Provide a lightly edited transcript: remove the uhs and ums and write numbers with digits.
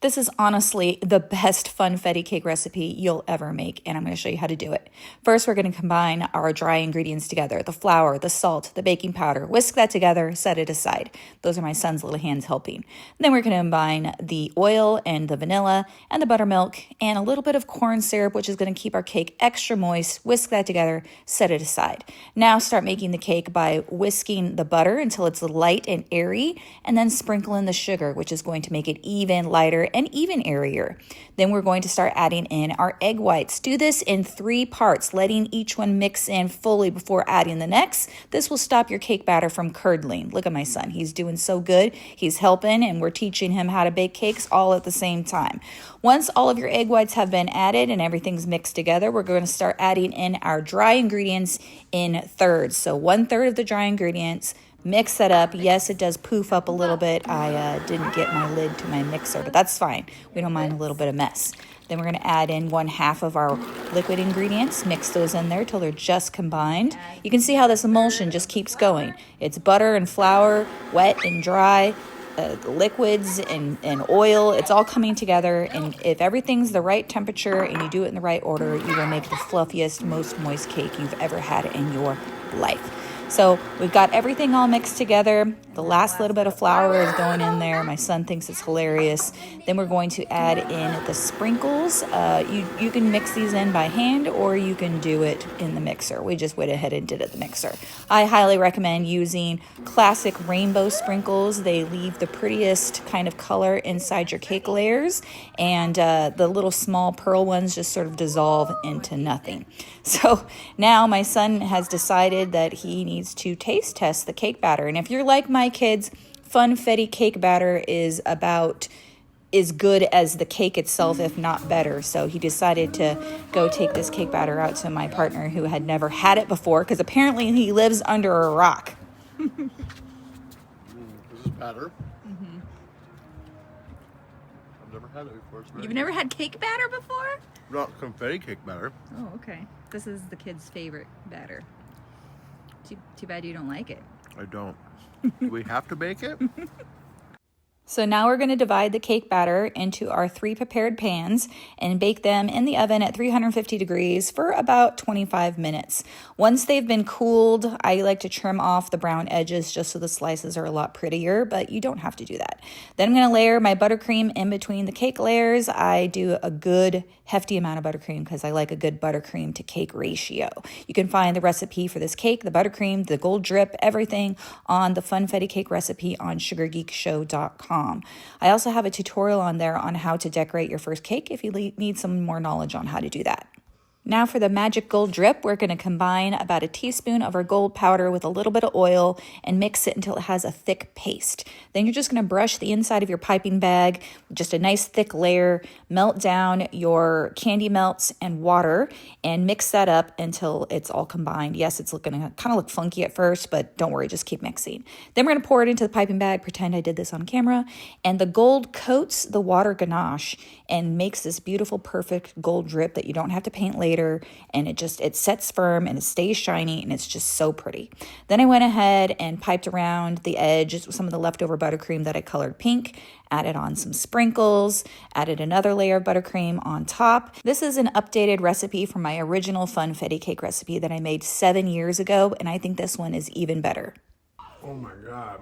This is honestly the best funfetti cake recipe you'll ever make, and I'm going to show you how to do it. First, we're going to combine our dry ingredients together, the flour, the salt, the baking powder. Whisk that together, set it aside. Those are my son's little hands helping. Then we're going to combine the oil and the vanilla and the buttermilk and a little bit of corn syrup, which is going to keep our cake extra moist. Whisk that together, set it aside. Now start making the cake by whisking the butter until it's light and airy, and then sprinkle in the sugar, which is going to make it even lighter and even airier. Then we're going to start adding in our egg whites. Do this in 3 parts, letting each one mix in fully before adding the next. This will stop your cake batter from curdling. Look at my son. He's doing so good. He's helping, and we're teaching him how to bake cakes all at the same time. Once all of your egg whites have been added and everything's mixed together, we're going to start adding in our dry ingredients in thirds. So 1/3 of the dry ingredients. Mix that up. Yes, it does poof up a little bit. I didn't get my lid to my mixer, but that's fine. We don't mind a little bit of mess. Then we're going to add in 1/2 of our liquid ingredients. Mix those in there till they're just combined. You can see how this emulsion just keeps going. It's butter and flour, wet and dry, liquids and oil. It's all coming together, and if everything's the right temperature and you do it in the right order, you will make the fluffiest, most moist cake you've ever had in your life. So we've got everything all mixed together. The last little bit of flour is going in there. My son thinks it's hilarious. Then we're going to add in the sprinkles. You can mix these in by hand, or you can do it in the mixer. We just went ahead and did it in the mixer. I highly recommend using classic rainbow sprinkles. They leave the prettiest kind of color inside your cake layers, and the little small pearl ones just sort of dissolve into nothing. So now my son has decided that he needs to taste test the cake batter. And if you're like my kids, funfetti cake batter is about as good as the cake itself, if not better. So he decided to go take this cake batter out to my partner who had never had it before, because apparently he lives under a rock. This is batter. I've never had it before. You've never had cake batter before? Not confetti cake batter. Oh, okay. This is the kids' favorite batter. Too bad you don't like it. I don't. Do we have to bake it? So now we're going to divide the cake batter into our 3 prepared pans and bake them in the oven at 350 degrees for about 25 minutes. Once they've been cooled, I like to trim off the brown edges just so the slices are a lot prettier, but you don't have to do that. Then I'm going to layer my buttercream in between the cake layers. I do a good hefty amount of buttercream because I like a good buttercream to cake ratio. You can find the recipe for this cake, the buttercream, the gold drip, everything on the Funfetti cake recipe on sugargeekshow.com. I also have a tutorial on there on how to decorate your first cake if you need some more knowledge on how to do that. Now for the magic gold drip, we're going to combine about a teaspoon of our gold powder with a little bit of oil and mix it until it has a thick paste. Then you're just going to brush the inside of your piping bag with just a nice thick layer, melt down your candy melts and water, and mix that up until it's all combined. Yes, it's going to kind of look funky at first, but don't worry, just keep mixing. Then we're going to pour it into the piping bag, pretend I did this on camera, and the gold coats the water ganache and makes this beautiful, perfect gold drip that you don't have to paint later. And it sets firm and it stays shiny, and it's just so pretty. Then I went ahead and piped around the edge some of the leftover buttercream that I colored pink, added on some sprinkles, added another layer of buttercream on top. This is an updated recipe from my original funfetti cake recipe that I made 7 years ago, and I think this one is even better. Oh my God.